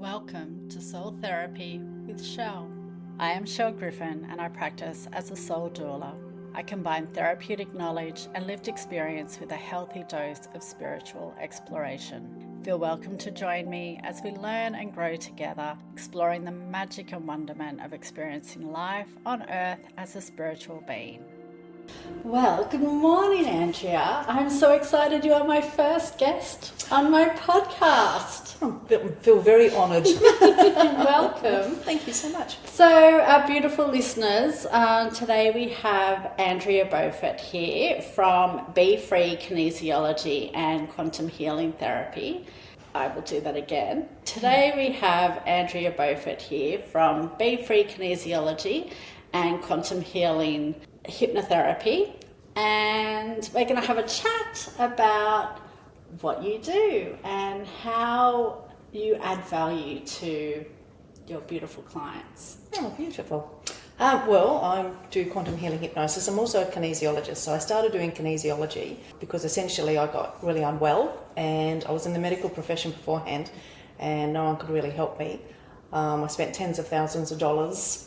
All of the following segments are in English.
Welcome to Soul Therapy with Chelle. I am Chelle Griffin and I practice as a soul doula. I combine therapeutic knowledge and lived experience with a healthy dose of spiritual exploration. Feel welcome to join me as we learn and grow together, exploring the magic and wonderment of experiencing life on earth as a spiritual being. Well, good morning, Andrea. I'm so excited you are my first guest on my podcast. I feel very honoured. Welcome. Thank you so much. So, our beautiful listeners, today we have Andrea Beaufort here from Be Free Kinesiology and Quantum Healing Therapy. I will do that again. Today we have Andrea Beaufort here from Be Free Kinesiology and Quantum Healing Hypnotherapy, and we're going to have a chat about what you do and how you add value to your beautiful clients. Oh, beautiful. Well, I do quantum healing hypnosis. I'm also a kinesiologist, so I started doing kinesiology because essentially I got really unwell and I was in the medical profession beforehand and no one could really help me. I spent tens of thousands of dollars,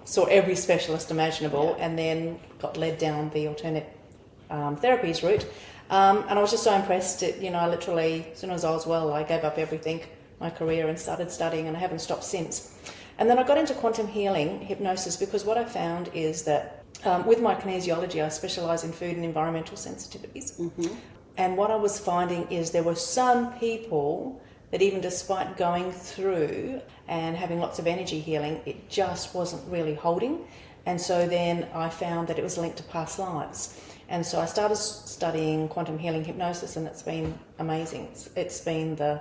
saw every specialist imaginable, and then got led down the alternate therapies route. And I was just so impressed that, I literally, as soon as I was well, I gave up everything, my career, and started studying, and I haven't stopped since. And then I got into quantum healing, hypnosis, because what I found is that with my kinesiology, I specialise in food and environmental sensitivities. Mm-hmm. And what I was finding is there were some people that even despite going through and having lots of energy healing, it just wasn't really holding. And so then I found that it was linked to past lives. And so I started studying quantum healing hypnosis, and it's been amazing. It's been the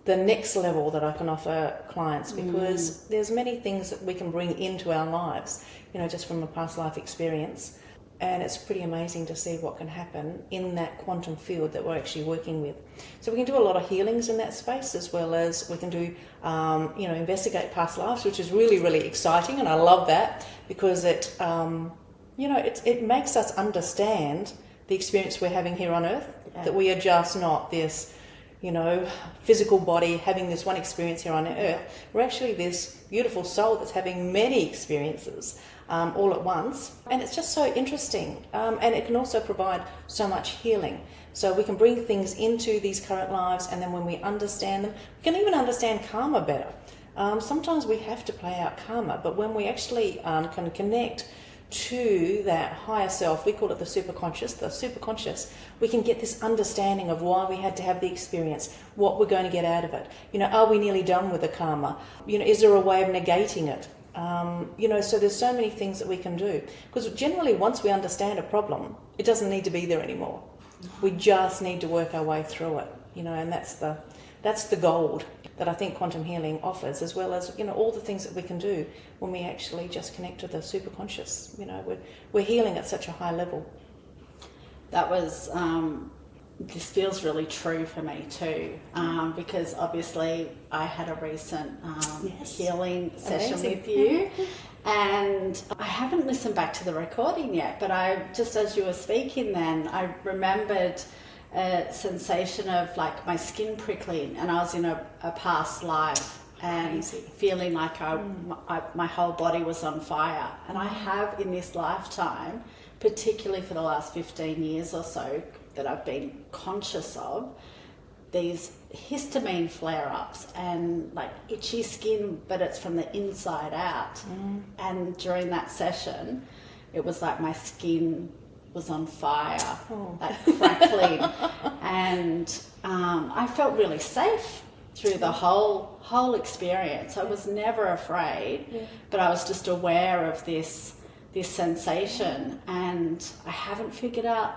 next level that I can offer clients, because there's many things that we can bring into our lives, just from a past life experience. And it's pretty amazing to see what can happen in that quantum field that we're actually working with. So we can do a lot of healings in that space, as well as we can do, investigate past lives, which is really, really exciting. And I love that because it makes us understand the experience we're having here on Earth, that we are just not this, physical body having this one experience here on Earth. We're actually this beautiful soul that's having many experiences all at once. And it's just so interesting. And it can also provide so much healing. So we can bring things into these current lives, and then when we understand them, we can even understand karma better. Sometimes we have to play out karma, but when we actually can connect to that higher self, we call it the superconscious, we can get this understanding of why we had to have the experience, what we're going to get out of it. Are we nearly done with the karma? Is there a way of negating it? So there's so many things that we can do, because generally once we understand a problem, it doesn't need to be there anymore. We just need to work our way through it, and that's the gold that I think quantum healing offers, as well as all the things that we can do when we actually just connect to the superconscious. We're healing at such a high level. That was this feels really true for me too, because obviously I had a recent healing session with you, and I haven't listened back to the recording yet, but I just, as you were speaking then, I remembered a sensation of like my skin prickling, and I was in a past life and feeling like my whole body was on fire. And I have in this lifetime, particularly for the last 15 years or so, that I've been conscious of these histamine flare-ups and like itchy skin, but it's from the inside out. And during that session, it was like my skin was on fire, like crackling, and I felt really safe through the whole experience. I was never afraid, but I was just aware of this sensation, and I haven't figured out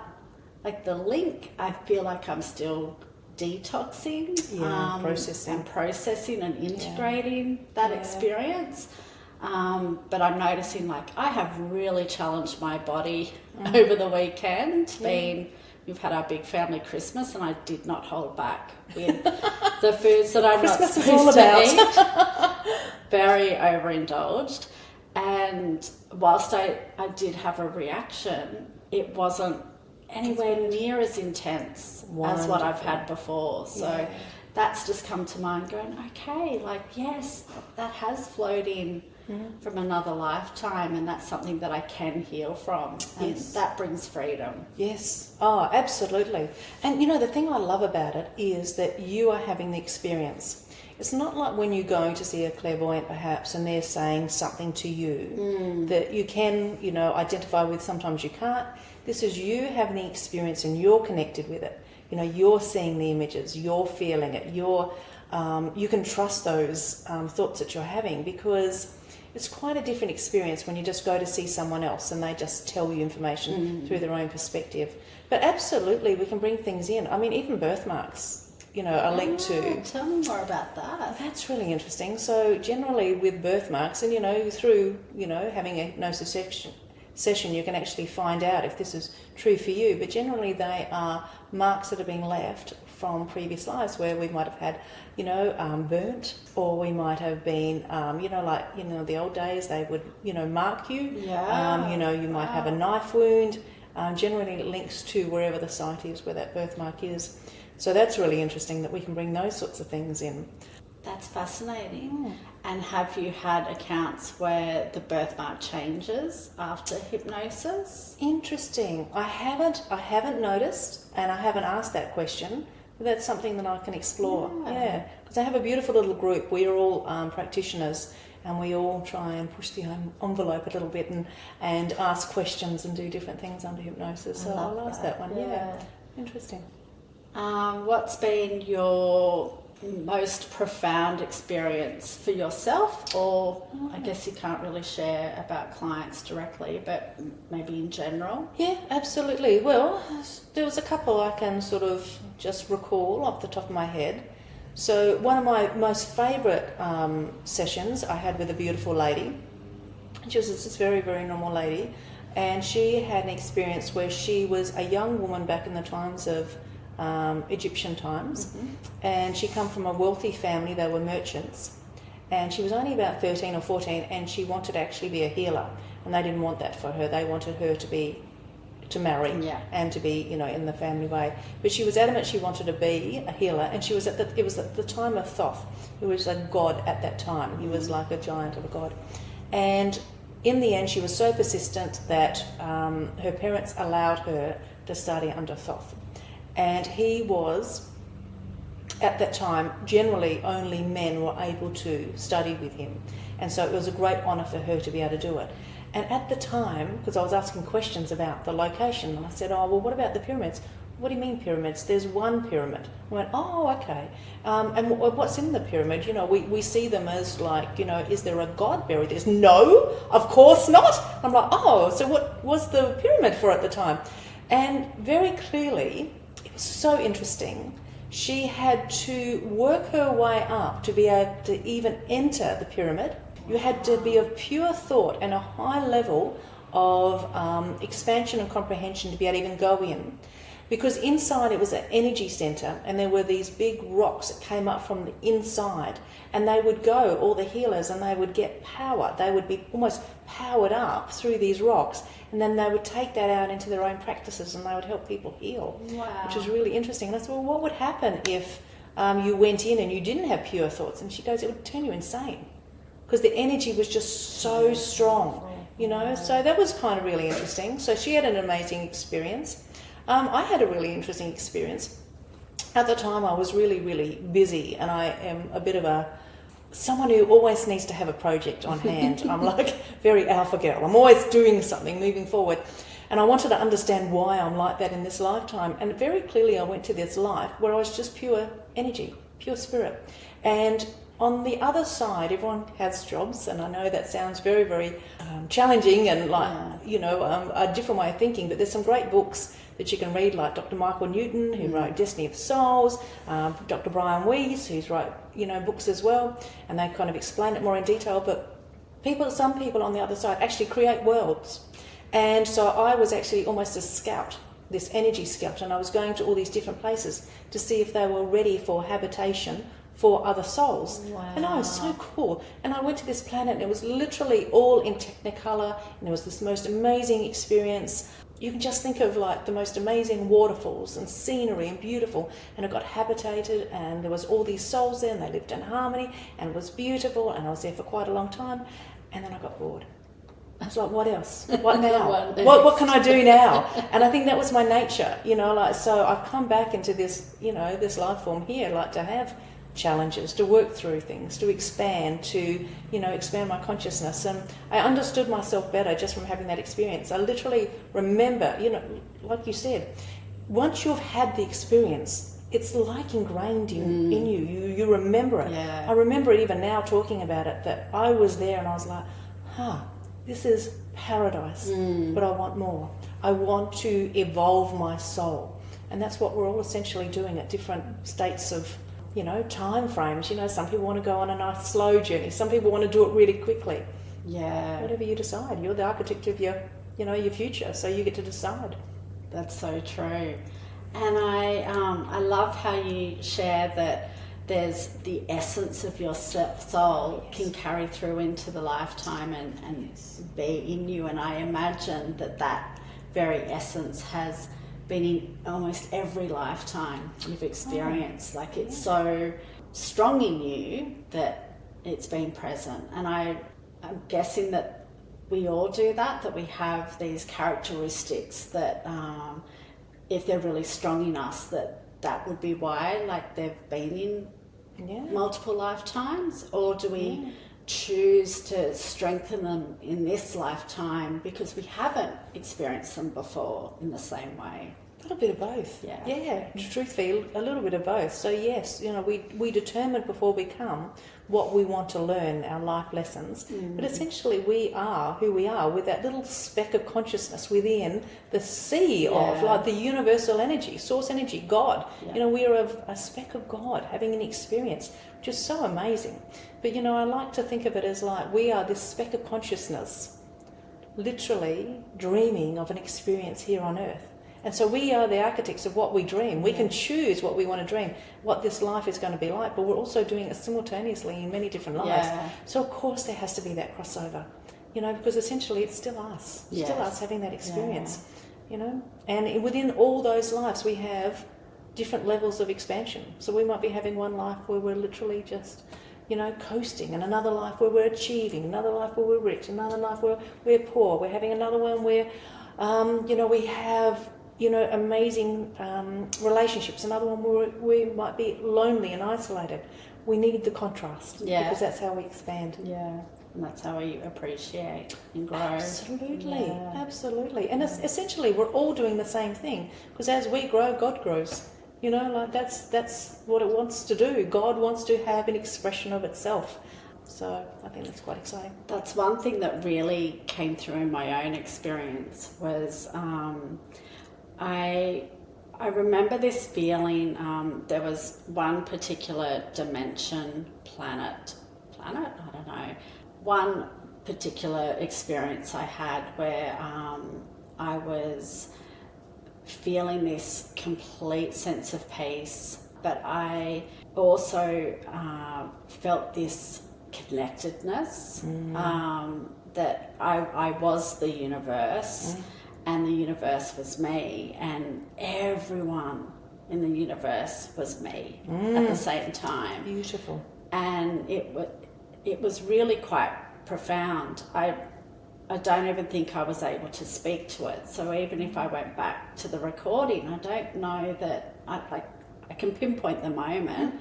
like the link. I feel like I'm still detoxing, processing and integrating that experience. But I'm noticing like I have really challenged my body over the weekend. We've had our big family Christmas, and I did not hold back with the foods that I'm not supposed to eat. Very overindulged. And whilst I did have a reaction, it wasn't anywhere near as intense as what I've had before. So that's just come to mind going, okay, like, yes, that has flowed in from another lifetime, and that's something that I can heal from. And that brings freedom. Yes. Oh, absolutely. And, you know, the thing I love about it is that you are having the experience. It's not like when you go to see a clairvoyant perhaps and they're saying something to you that you can, you know, identify with, sometimes you can't. This is you having the experience and you're connected with it. You know, you're seeing the images, you're feeling it, you can trust those thoughts that you're having, because it's quite a different experience when you just go to see someone else and they just tell you information through their own perspective. But absolutely, we can bring things in. I mean, even birthmarks, you know, are linked to... Tell me more about that. That's really interesting. So generally with birthmarks, and, you know, through, you know, having a hypnosis session, you can actually find out if this is true for you. But generally they are marks that have been left from previous lives where we might have had, you know, burnt, or we might have been, you know, like, you know, the old days they would, you know, mark you. Yeah. You know, you might have a knife wound. Generally it links to wherever the site is where that birthmark is. So that's really interesting that we can bring those sorts of things in. That's fascinating. And have you had accounts where the birthmark changes after hypnosis? Interesting. I haven't noticed, and I haven't asked that question. But that's something that I can explore. Yeah, because I have a beautiful little group. We are all practitioners, and we all try and push the envelope a little bit and ask questions and do different things under hypnosis. So I'll ask that one. Yeah, interesting. What's been your most profound experience for yourself, or I guess you can't really share about clients directly, but maybe in general? Yeah, absolutely. Well, there was a couple I can sort of just recall off the top of my head. So one of my most favourite sessions I had with a beautiful lady. She was this very, very normal lady, and she had an experience where she was a young woman back in the times of Egyptian times, and she come from a wealthy family. They were merchants, and she was only about 13 or 14, and she wanted to actually be a healer, and they didn't want that for her. They wanted her to marry and to be, you know, in the family way. But she was adamant she wanted to be a healer, and she was it was at the time of Thoth, who was a god at that time. He was like a giant of a god, and in the end she was so persistent that her parents allowed her to study under Thoth. And he was, at that time, generally only men were able to study with him. And so it was a great honour for her to be able to do it. And at the time, because I was asking questions about the location, and I said, oh, well, what about the pyramids? What do you mean pyramids? There's one pyramid. I went, oh, okay. And what's in the pyramid? You know, we see them as like, you know, is there a god buried? There's no, of course not. I'm like, oh, so what was the pyramid for at the time? And very clearly, it was so interesting. She had to work her way up to be able to even enter the pyramid. You had to be of pure thought and a high level of expansion and comprehension to be able to even go in. Because inside it was an energy centre, and there were these big rocks that came up from the inside, and they would go, all the healers, and they would get power. They would be almost powered up through these rocks, and then they would take that out into their own practices, and they would help people heal. Wow. Which was really interesting. And I said, well, what would happen if you went in and you didn't have pure thoughts? And she goes, it would turn you insane, because the energy was just so strong, you know. So that was kind of really interesting. So she had an amazing experience. I had a really interesting experience. At the time I was really, really busy, and I am a bit of someone who always needs to have a project on hand. I'm like very alpha girl. I'm always doing something, moving forward. And I wanted to understand why I'm like that in this lifetime. And very clearly I went to this life where I was just pure energy, pure spirit. And on the other side, everyone has jobs, and I know that sounds very, very challenging and like, you know, a different way of thinking, but there's some great books that you can read, like Dr. Michael Newton, who wrote Destiny of Souls, Dr. Brian Weiss, who's wrote, you know, books as well, and they kind of explain it more in detail. But some people on the other side actually create worlds. And so I was actually almost a scout, this energy scout, and I was going to all these different places to see if they were ready for habitation for other souls. Wow. And I was so cool. And I went to this planet, and it was literally all in Technicolor, and it was this most amazing experience. you can just think of like the most amazing waterfalls and scenery and beautiful, and it got habitated and there was all these souls there and they lived in harmony and it was beautiful, and I was there for quite a long time, and then I got bored. I was like, what else? What now? what can I do now? And I think that was my nature, you know, like, so I've come back into this, you know, this life form here, like to have challenges, to work through things, to expand, to, you know, expand my consciousness. And I understood myself better just from having that experience. I literally remember, you know, like you said, once you've had the experience, it's like ingrained in you. You remember it. Yeah. I remember it even now talking about it, that I was there and I was like, this is paradise, but I want more. I want to evolve my soul. And that's what we're all essentially doing at different states of, you know, time frames. You know, some people want to go on a nice slow journey. Some people want to do it really quickly. Yeah. Whatever you decide. You're the architect of your, you know, your future, so you get to decide. That's so true. And I love how you share that there's the essence of your soul can carry through into the lifetime and be in you. And I imagine that very essence has been in almost every lifetime you've experienced. Like, it's so strong in you that it's been present. And I'm guessing that we all do that we have these characteristics that if they're really strong in us, that would be why, like, they've been in multiple lifetimes. Or do we choose to strengthen them in this lifetime because we haven't experienced them before in the same way? A little bit of both. Yeah. Truthfully, a little bit of both. So yes, you know, we determine before we come what we want to learn, our life lessons. But essentially, we are who we are with that little speck of consciousness within the sea of, like, the universal energy, source energy, God. You know, we are a speck of God having an experience, which is so amazing. But, you know, I like to think of it as like we are this speck of consciousness, literally dreaming of an experience here on earth. And so we are the architects of what we dream. We can choose what we want to dream, what this life is going to be like, but we're also doing it simultaneously in many different lives. So of course there has to be that crossover, you know, because essentially it's still us, still us having that experience, you know. And within all those lives we have different levels of expansion. So we might be having one life where we're literally just, you know, coasting, and another life where we're achieving, another life where we're rich, another life where we're poor. We're having another one where, you know, we have, you know, amazing relationships. Another one where we might be lonely and isolated. We need the contrast because that's how we expand. Yeah, and that's how we appreciate and grow. Absolutely. And essentially, we're all doing the same thing, because as we grow, God grows. You know, like that's what it wants to do. God wants to have an expression of itself. So I think that's quite exciting. That's one thing that really came through in my own experience was I remember this feeling. There was one particular dimension, planet, I don't know, one particular experience I had where I was feeling this complete sense of peace, but I also felt this connectedness, that I was the universe, and the universe was me, and everyone in the universe was me at the same time. Beautiful. And it was really quite profound. I don't even think I was able to speak to it. So even if I went back to the recording, I don't know that I can pinpoint the moment.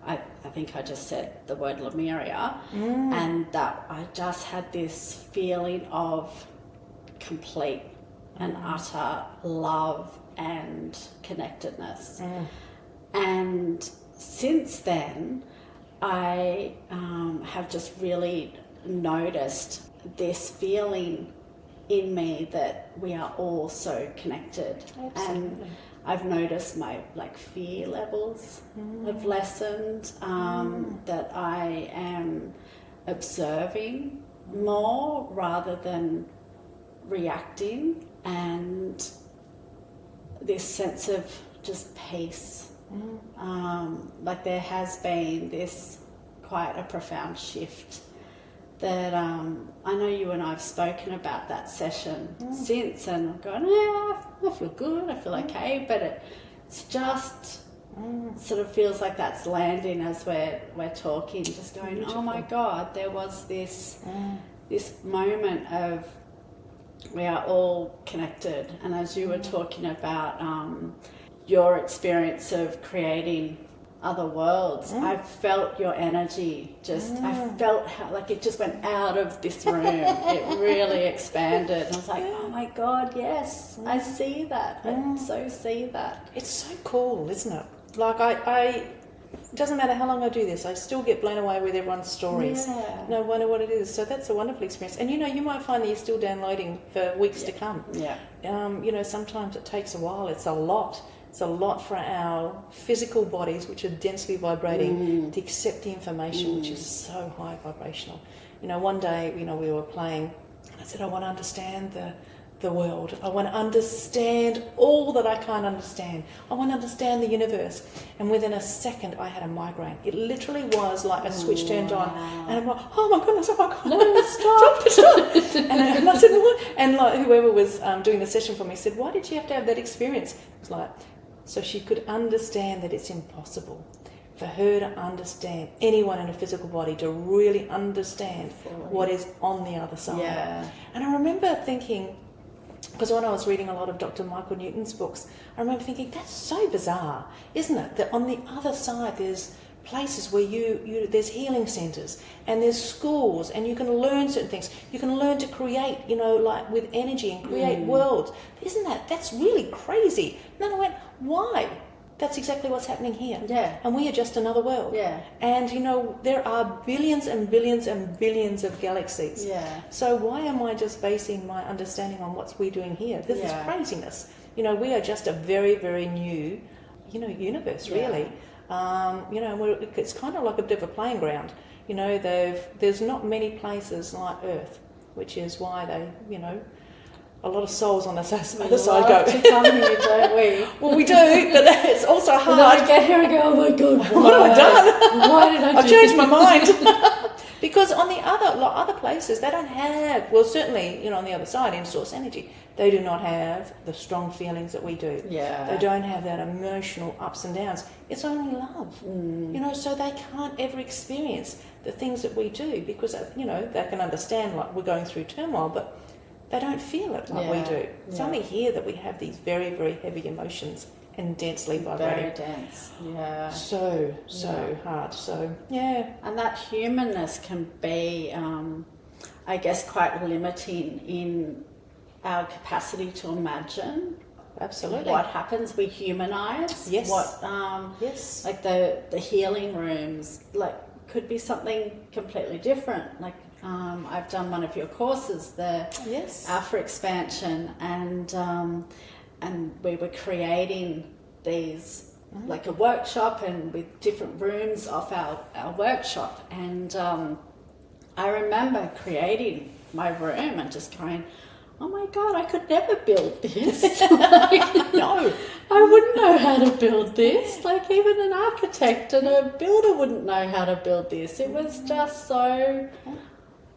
I think I just said the word Lemuria, and that I just had this feeling of complete and utter love and connectedness. And since then, I have just really noticed this feeling in me that we are all so connected. Absolutely. And I've noticed my fear levels have lessened, that I am observing more rather than reacting, and this sense of just peace. There has been this quite a profound shift that I know you and I have spoken about that session since, and I'm going, yeah, I feel good, I feel okay, but it's just sort of feels like that's landing as we're talking, just going, Beautiful. oh my God, there was this moment of we are all connected. And as you were talking about your experience of creating other worlds, I felt your energy I felt how like it just went out of this room. It really expanded, and I was like, oh my God, yes, I see that. I so see that. It's so cool, isn't it? Like it doesn't matter how long I do this, I still get blown away with everyone's stories. Yeah. No matter what it is. So that's a wonderful experience. And you might find that you're still downloading for weeks to come. Yeah. Sometimes it takes a while. It's a lot. It's a lot for our physical bodies, which are densely vibrating, to accept the information, which is so high vibrational. One day, we were playing, and I said, I want to understand the world. I want to understand all that I can't understand. I want to understand the universe. And within a second, I had a migraine. It literally was like a switch turned on. And I'm like, oh my goodness, oh my God. No, stop. And I said, what? And like whoever was doing the session for me said, why did you have to have that experience? It was like, so she could understand that it's impossible for her to understand, anyone in a physical body to really understand what is on the other side. Yeah. And I remember thinking, because when I was reading a lot of Dr. Michael Newton's books, I remember thinking, that's so bizarre, isn't it? That on the other side there's places where there's healing centres and there's schools, and you can learn certain things. You can learn to create, like with energy and create worlds. That's really crazy. And then I went, why? That's exactly what's happening here. Yeah. And we are just another world. Yeah. And, there are billions and billions and billions of galaxies. Yeah. So why am I just basing my understanding on what's we're doing here? This is craziness. We are just a very, very new, universe, really. It's kind of like a bit of a playing ground. There's not many places like Earth, which is why they, a lot of souls on the other side go. To come here, don't we? Well, we do, but it's also hard. And I get here and go, oh my God, what have I done? Why did I I've do changed this? my mind. Because on the other places, they don't have, well, certainly, on the other side, in source energy, they do not have the strong feelings that we do. Yeah. They don't have that emotional ups and downs. It's only love. So they can't ever experience the things that we do because, they can understand, like, we're going through turmoil, but they don't feel it like we do. It's only here that we have these very, very heavy emotions and densely vibrating. Very dense, yeah. So hard. So, yeah. And that humanness can be, I guess, quite limiting in our capacity to imagine. Absolutely. What happens? We humanize. Yes. Yes. Like the healing rooms, like could be something completely different. Like I've done one of your courses, the Alpha Expansion, and we were creating these like a workshop and with different rooms off our workshop, and I remember creating my room and just going, oh my God, I could never build this. No, I wouldn't know how to build this. Like even an architect and a builder wouldn't know how to build this. It was just so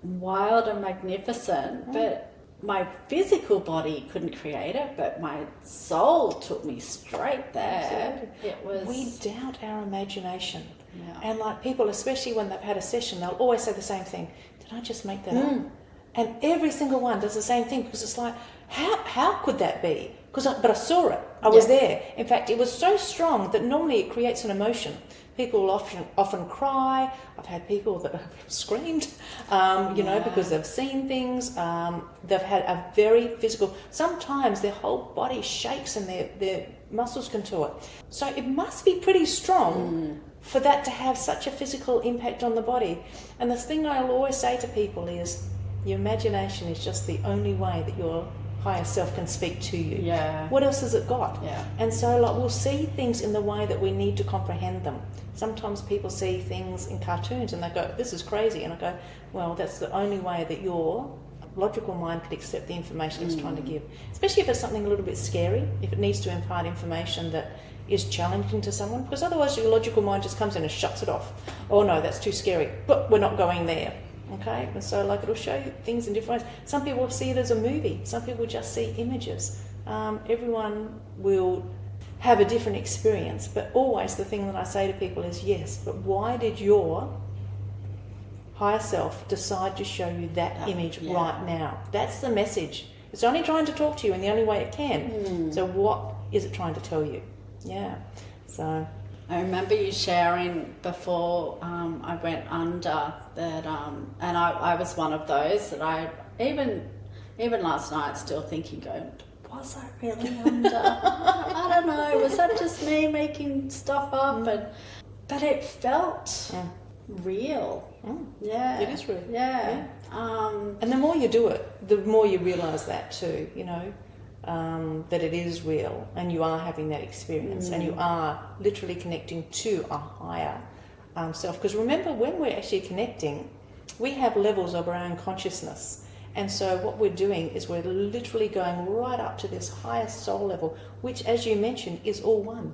wild and magnificent. But my physical body couldn't create it, but my soul took me straight there. It was. We doubt our imagination. Yeah. And like people, especially when they've had a session, they'll always say the same thing. Did I just make that up? And every single one does the same thing because it's like, how could that be? But I saw it. I was there. In fact, it was so strong that normally it creates an emotion. People often cry. I've had people that have screamed, because they've seen things. They've had a very physical. Sometimes their whole body shakes and their muscles contort. So it must be pretty strong for that to have such a physical impact on the body. And the thing I'll always say to people is, your imagination is just the only way that your higher self can speak to you. Yeah. What else has it got? Yeah. And so like we'll see things in the way that we need to comprehend them. Sometimes people see things in cartoons and they go, this is crazy. And I go, well, that's the only way that your logical mind can accept the information it's trying to give. Especially if it's something a little bit scary, if it needs to impart information that is challenging to someone, because otherwise your logical mind just comes in and shuts it off. Oh no, that's too scary, but we're not going there. Okay, and so like it'll show you things in different ways. Some people see it as a movie. Some people just see images. Everyone will have a different experience, but always the thing that I say to people is, yes, but why did your higher self decide to show you that image right now? That's the message. It's only trying to talk to you in the only way it can. So what is it trying to tell you? Yeah. So I remember you sharing before I went under that, and I was one of those that I even last night still thinking, going, was I really under? I don't know. Was that just me making stuff up? But it felt real. Yeah, it is real. Yeah. And the more you do it, the more you realise that too. You know. That it is real and you are having that experience and you are literally connecting to a higher self. Because remember, when we're actually connecting, we have levels of our own consciousness. And so what we're doing is we're literally going right up to this highest soul level, which, as you mentioned, is all one.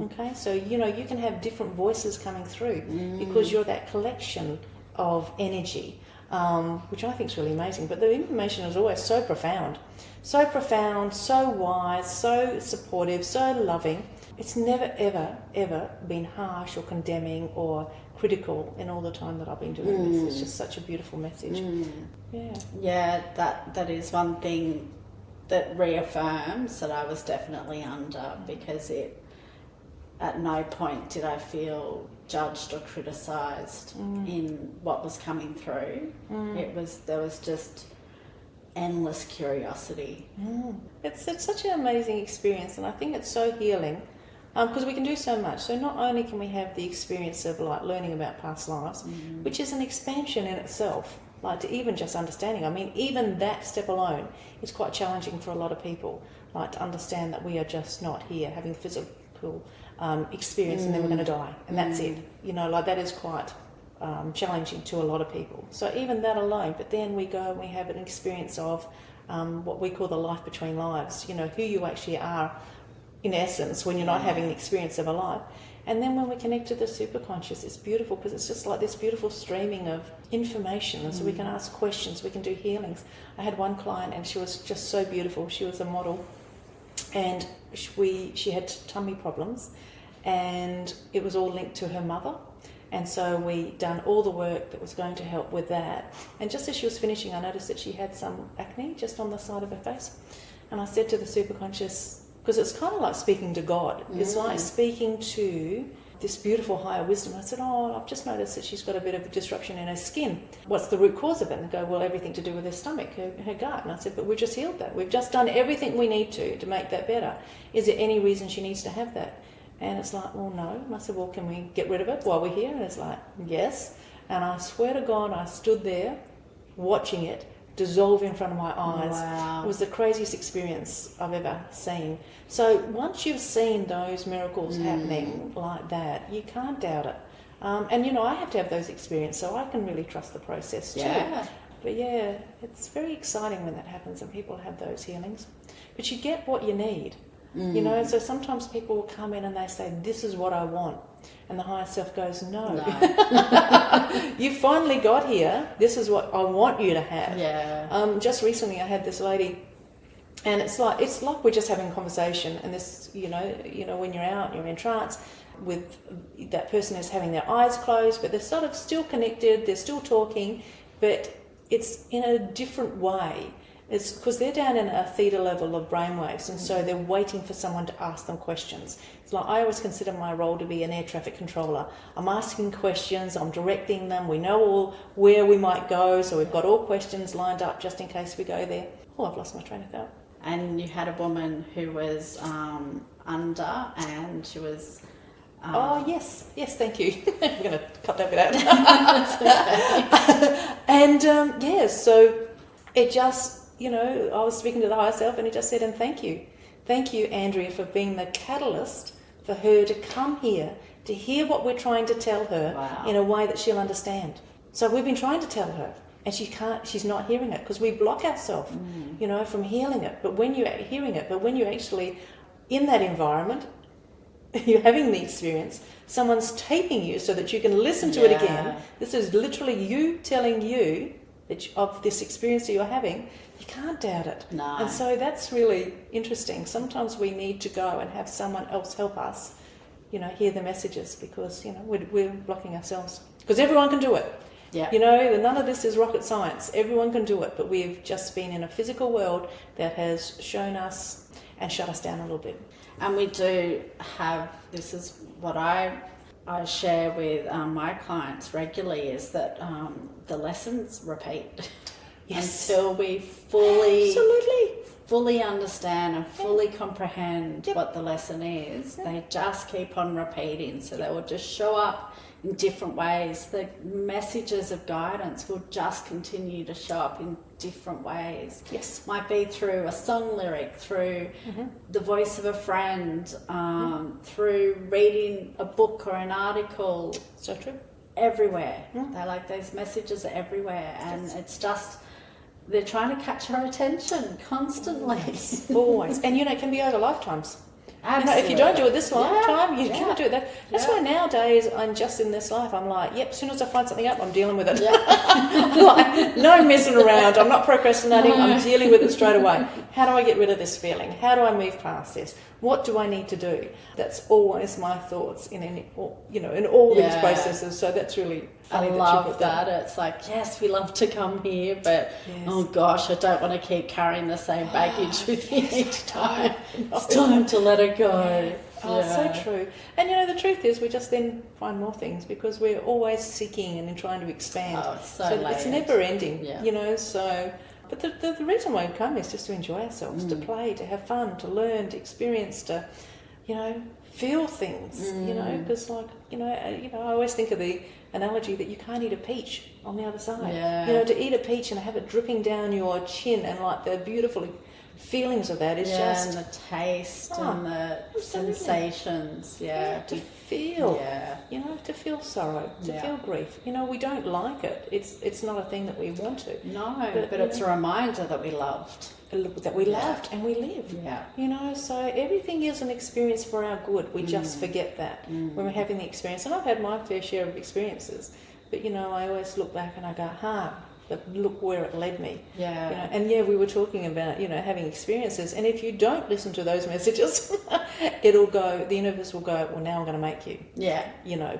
Okay, so you know you can have different voices coming through because you're that collection of energy, which I think is really amazing. But the information is always so profound, so wise, so supportive, so loving. It's never, ever, ever been harsh or condemning or critical in all the time that I've been doing this. It's just such a beautiful message. Yeah, that is one thing that reaffirms that I was definitely under, because at no point did I feel judged or criticised in what was coming through. There was just endless curiosity. It's such an amazing experience, and I think it's so healing because we can do so much. So not only can we have the experience of like learning about past lives, which is an expansion in itself, like to even just understanding. I mean, even that step alone is quite challenging for a lot of people, like to understand that we are just not here having physical experience and then we're going to die and that's it. You know, like that is quite challenging to a lot of people. So even that alone, but then we go and we have an experience of what we call the life between lives, you know, who you actually are in essence when you're not having the experience of a life. And then when we connect to the superconscious, it's beautiful because it's just like this beautiful streaming of information. And so we can ask questions, we can do healings. I had one client and she was just so beautiful. She was a model and she had tummy problems and it was all linked to her mother. And so we done all the work that was going to help with that. And just as she was finishing, I noticed that she had some acne just on the side of her face. And I said to the superconscious, because it's kind of like speaking to God. It's like speaking to this beautiful higher wisdom. I said, I've just noticed that she's got a bit of a disruption in her skin. What's the root cause of it? And they go, well, everything to do with her stomach, her gut. And I said, but we've just healed that. We've just done everything we need to make that better. Is there any reason she needs to have that? And it's like, well, no. And I said, well, can we get rid of it while we're here? And it's like, yes. And I swear to God, I stood there watching it dissolve in front of my eyes. Wow. It was the craziest experience I've ever seen. So once you've seen those miracles happening like that, you can't doubt it. And, you know, I have to have those experiences, so I can really trust the process too. Yeah. But yeah, it's very exciting when that happens and people have those healings. But you get what you need. You know, so sometimes people will come in and they say, this is what I want. And the higher self goes, no. You finally got here. This is what I want you to have. Yeah. Just recently I had this lady, and it's like we're just having a conversation, and this, you know, when you're out, you're in trance with that person is having their eyes closed, but they're sort of still connected, they're still talking, but it's in a different way. It's because they're down in a theta level of brainwaves, and so they're waiting for someone to ask them questions. It's like I always consider my role to be an air traffic controller. I'm asking questions, I'm directing them, we know all where we might go, so we've got all questions lined up just in case we go there. Oh, I've lost my train of thought. And you had a woman who was under, and she was... oh, yes, thank you. I'm going to cut that bit out. And, so it just... You know, I was speaking to the higher self and he just said, and thank you. Thank you, Andrea, for being the catalyst for her to come here, to hear what we're trying to tell her in a way that she'll understand. So we've been trying to tell her and she's not hearing it because we block ourselves, you know, from healing it. But when you're hearing it, but when you're actually in that environment, you're having the experience, someone's taping you so that you can listen to it again. This is literally you telling you that of this experience that you're having. You can't doubt it. No. And so that's really interesting. Sometimes we need to go and have someone else help us, hear the messages, because, we're blocking ourselves. Because everyone can do it. Yeah. None of this is rocket science. Everyone can do it, but we've just been in a physical world that has shown us and shut us down a little bit. And we do have, this is what I share with my clients regularly, is that the lessons repeat. Yes. Until we fully understand and fully comprehend what the lesson is. They just keep on repeating, so they will just show up in different ways. The messages of guidance will just continue to show up in different ways. Yes. Might be through a song lyric, through the voice of a friend, through reading a book or an article. So true. Everywhere. They're like, those messages are everywhere, and it's just, they're trying to catch our attention constantly. Always. And it can be over lifetimes. Absolutely. If you don't do it this lifetime, you can't do it that. That's why nowadays I'm just in this life. I'm like, yep, as soon as I find something up, I'm dealing with it. Like, no messing around. I'm not procrastinating. I'm dealing with it straight away. How do I get rid of this feeling? How do I move past this? What do I need to do? That's always my thoughts in all these processes. So that's really funny. I love that. It's like, yes, we love to come here, but oh gosh, I don't want to keep carrying the same baggage with me each time. It's time to let it go. Oh, so true. And the truth is, we just then find more things because we're always seeking and trying to expand. Oh, so it's never ending. Yeah. So. But the reason why we come is just to enjoy ourselves, to play, to have fun, to learn, to experience, to, feel things, because I always think of the analogy that you can't eat a peach on the other side. Yeah. To eat a peach and have it dripping down your chin, and like the beautiful feelings of that is just... and the taste and the sensations, to feel, to feel sorrow, to feel grief. We don't like it. It's not a thing that we want to. No, but it's a reminder that we loved. That we loved and we live. Yeah. So everything is an experience for our good. We just forget that when we're having the experience. And I've had my fair share of experiences, but I always look back and I go, but look where it led me. Yeah. We were talking about, having experiences. And if you don't listen to those messages, the universe will go, well, now I'm going to make you. Yeah.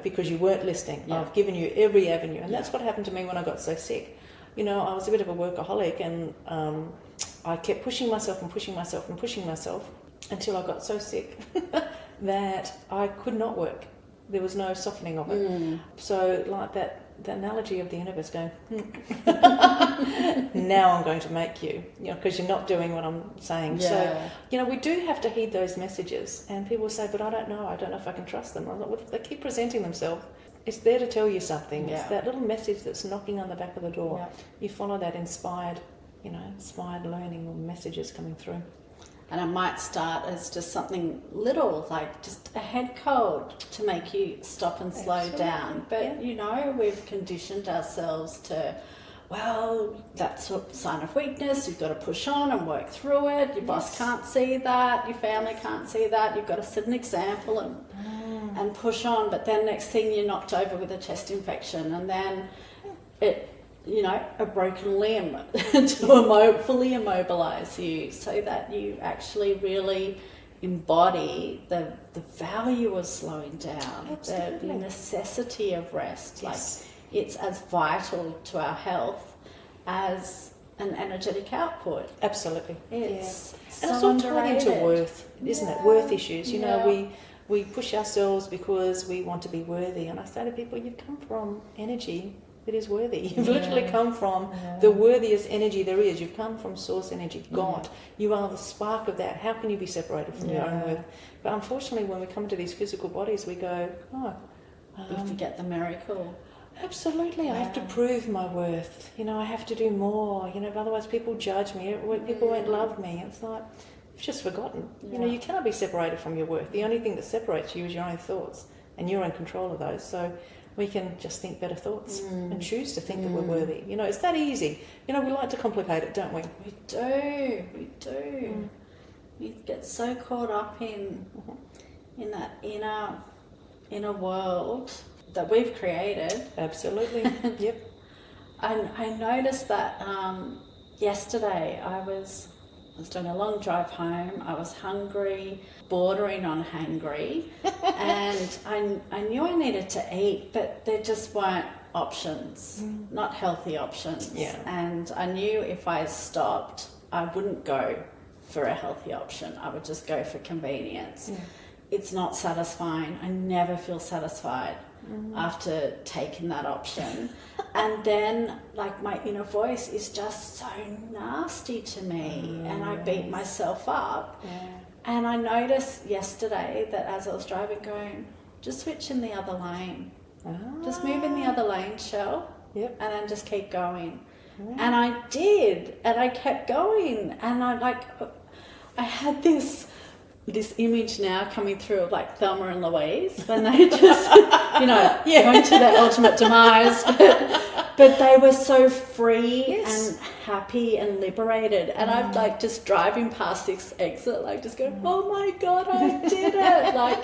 Because you weren't listening. Yeah. I've given you every avenue. And that's what happened to me when I got so sick. I was a bit of a workaholic, and I kept pushing myself and pushing myself and pushing myself until I got so sick that I could not work. There was no softening of it. So like that, the analogy of the universe going, now I'm going to make you, because you're not doing what I'm saying. Yeah. So, we do have to heed those messages. And people say, but I don't know if I can trust them. I'm like, well, if they keep presenting themselves, it's there to tell you something. Yeah. It's that little message that's knocking on the back of the door. Yeah. You follow that inspired learning or messages coming through. And it might start as just something little, like just a head cold to make you stop and slow down. But, we've conditioned ourselves to, well, that's a sign of weakness. You've got to push on and work through it. Your boss can't see that. Your family can't see that. You've got to set an example and push on. But then next thing you're knocked over with a chest infection, and then a broken limb to fully immobilize you, so that you actually really embody the value of slowing down, the necessity of rest. Yes. Like, it's as vital to our health as an energetic output. Absolutely. It's and it's all tied into worth, isn't it? Worth issues. We push ourselves because we want to be worthy. And I say to people, you've come from energy that is worthy. You've literally come from the worthiest energy there is. You've come from source energy, God. You are the spark of that. How can you be separated from your own worth? But unfortunately, when we come to these physical bodies, we go, we forget the miracle. Absolutely, I have to prove my worth. I have to do more. Otherwise people judge me. People won't love me. It's like, you've just forgotten. You cannot be separated from your worth. The only thing that separates you is your own thoughts, and you're in control of those. So we can just think better thoughts and choose to think that we're worthy. It's that easy. We like to complicate it, don't we? We do. We get so caught up in in that inner world that we've created. Absolutely. Yep. I noticed that yesterday I was doing a long drive home. I was hungry, bordering on hangry, and I knew I needed to eat, but there just weren't options, not healthy options. Yeah. And I knew if I stopped, I wouldn't go for a healthy option. I would just go for convenience. Yeah. It's not satisfying. I never feel satisfied after taking that option. And then, like, my inner voice is just so nasty to me, and I beat myself up. Yeah. And I noticed yesterday that as I was driving, going, just switch in the other lane. Just move in the other lane, Chelle. Yep. And then just keep going. And I did, and I kept going, and I had this image now coming through of like Thelma and Louise when they just, going to their ultimate demise, but they were so free and happy and liberated. And I'm like just driving past this exit, like just going, oh my God, I did it! Like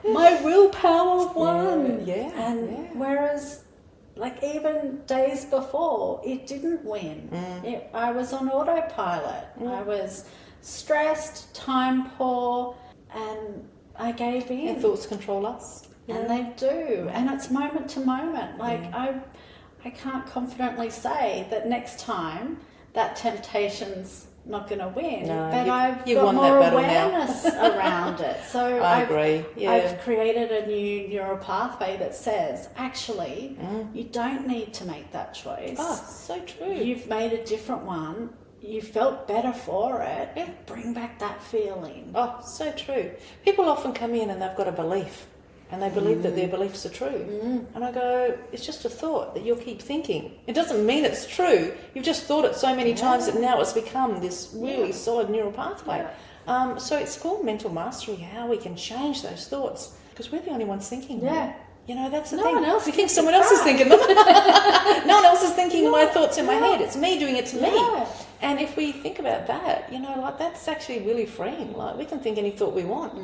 my willpower won. Whereas, like, even days before, it didn't win. I was on autopilot. I was stressed, time poor, and I gave in. And thoughts control us. And they do. And it's moment to moment. Like, I can't confidently say that next time that temptation's not going to win. No, but I've you've got won more that battle awareness around it. So I agree. Yeah. I've created a new neural pathway that says, actually, you don't need to make that choice. Oh, so true. You've made a different one. You felt better for it. Yeah. Bring back that feeling. Oh, so true. People often come in and they've got a belief, and they believe that their beliefs are true. And I go, it's just a thought that you'll keep thinking. It doesn't mean it's true. You've just thought it so many times that now it's become this really solid neural pathway. So it's called mental mastery, how we can change those thoughts, because we're the only ones thinking them. You know, that's the thing. one else we think gets someone it else is right. thinking them. No one else is thinking my thoughts in my head. It's me doing it to me. And if we think about that, like, that's actually really freeing. Like, we can think any thought we want.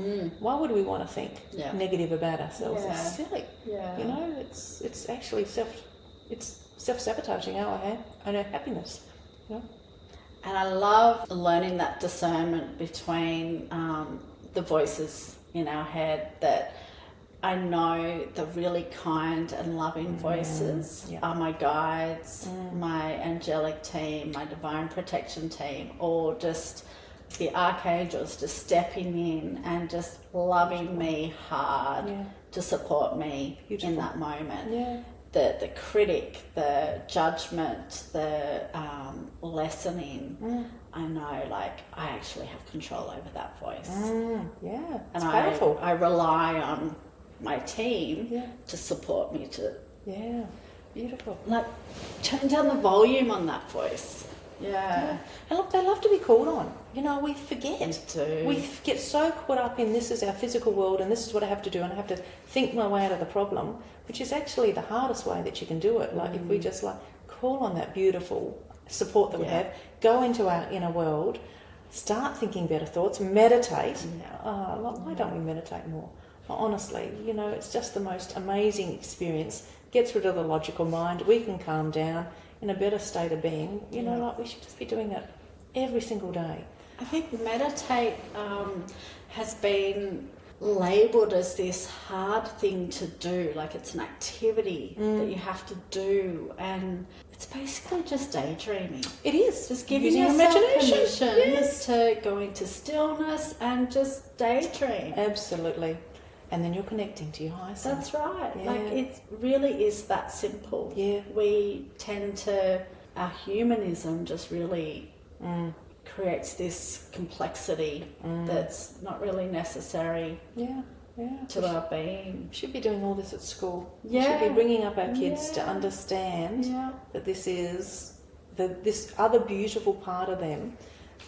Why would we want to think negative about ourselves? It's silly. You know, it's actually self-sabotaging our happiness. You know? And I love learning that discernment between the voices in our head, that I know the really kind and loving voices are my guides, my angelic team, my divine protection team, or just the archangels just stepping in and just loving me hard to support me in that moment. The critic, the judgment, the lessening, I know, like, I actually have control over that voice. It's And powerful. I rely on my team to support me to Beautiful. like turn down the volume on that voice. And look, they love to be called on. You know, we forget. We get so caught up in this is our physical world and this is what I have to do and I have to think my way out of the problem, which is actually the hardest way that you can do it. Like, if we just call on that beautiful support that we have, go into our inner world, start thinking better thoughts, meditate. Why don't we meditate more? Honestly, it's just the most amazing experience. Gets rid of the logical mind. We can calm down in a better state of being. Like, we should just be doing it every single day. I think meditate has been labelled as this hard thing to do, like it's an activity that you have to do, and it's basically just daydreaming. It is. Just giving Using yourself imagination. permission to go into stillness and just daydream. Absolutely. And then you're connecting to your higher self. That's right. Like, it really is that simple. We tend to, our humanism just really creates this complexity that's not really necessary to our being. We should be doing all this at school. We should be bringing up our kids to understand that this is this other beautiful part of them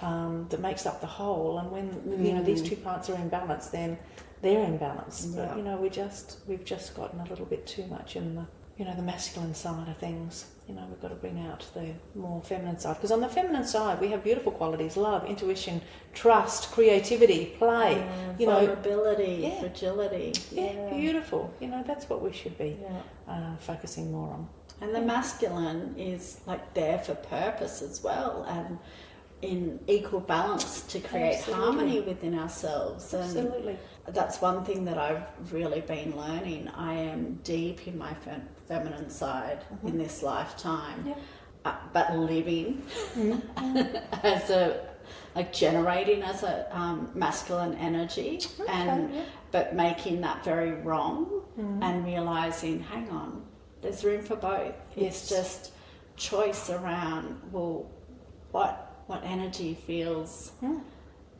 that makes up the whole. And when these two parts are in balance, then they're in balance. But we've just gotten a little bit too much in the masculine side of things. We've got to bring out the more feminine side, because on the feminine side we have beautiful qualities: love, intuition, trust, creativity, play, vulnerability, fragility. Yeah, beautiful. That's what we should be focusing more on. And the masculine is like there for purpose as well, and in equal balance to create harmony within ourselves. And absolutely. That's one thing that I've really been learning. I am deep in my feminine side in this lifetime, but living as generating as a masculine energy, but making that very wrong, and realizing, hang on, there's room for both. It's just choice around, well, what energy feels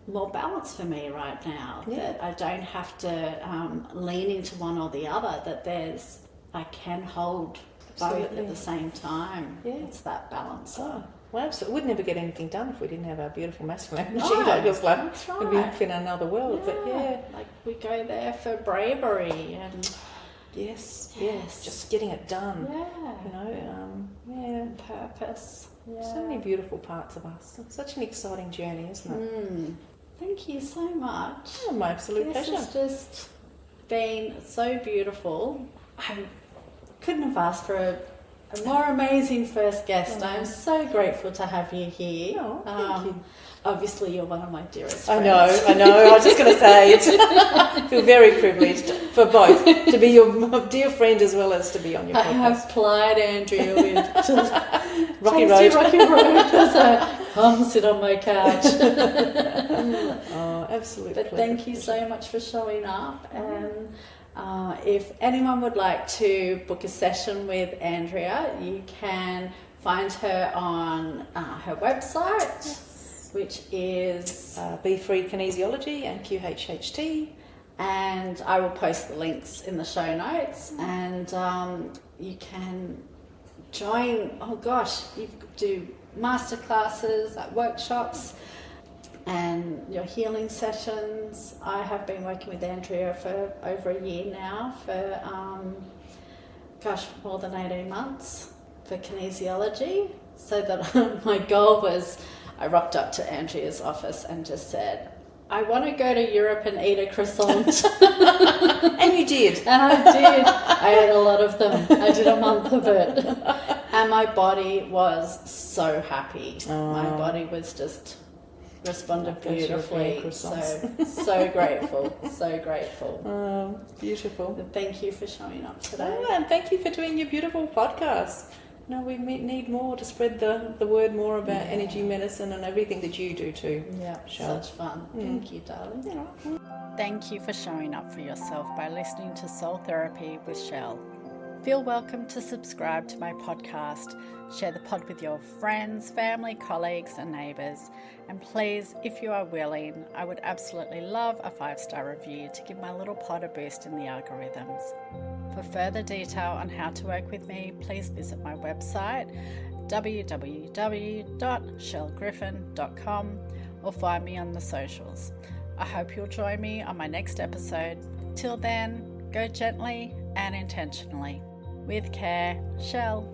more balanced for me right now, that I don't have to lean into one or the other, that I can hold both at the same time. It's that balance. Well, absolutely. We'd never get anything done if we didn't have our beautiful masculine energy. No, Just like that's right. we'd be in another world. But like we go there for bravery and yes, just getting it done. Purpose. So many beautiful parts of us. It's such an exciting journey, isn't it? Thank you so much. Oh, my absolute pleasure. This has just been so beautiful. I couldn't have asked for a more amazing first guest. I'm so grateful to have you here. Oh, thank you. Obviously, you're one of my dearest I friends. know. I was just going to say it. I feel very privileged for both, to be your dear friend as well as to be on your podcast. I have plied Andrea with just Rocky Road so come sit on my couch. Oh, absolutely. But thank you so much for showing up. And if anyone would like to book a session with Andrea, you can find her on her website, which is Be Free Kinesiology and QHHT. And I will post the links in the show notes, and you can join. Oh gosh, you do masterclasses, workshops, and your healing sessions. I have been working with Andrea for over a year now, for more than 18 months for kinesiology. So that my goal was, I rocked up to Andrea's office and just said, I want to go to Europe and eat a croissant. And you did. And I did. I ate a lot of them. I did a month of it. And my body was so happy. Oh. My body was just responded beautifully. So grateful. So grateful. Oh, beautiful. And thank you for showing up today. Oh, and thank you for doing your beautiful podcast. We need more to spread the word more about energy medicine and everything that you do too. Yeah, Chelle. such fun. Thank you, darling. Thank you for showing up for yourself by listening to Soul Therapy with Chelle. Feel welcome to subscribe to my podcast, share the pod with your friends, family, colleagues and neighbours. And please, if you are willing, I would absolutely love a 5-star review to give my little pod a boost in the algorithms. For further detail on how to work with me, please visit my website www.chellegriffin.com or find me on the socials. I hope you'll join me on my next episode. Till then, go gently and intentionally. With care, Chelle.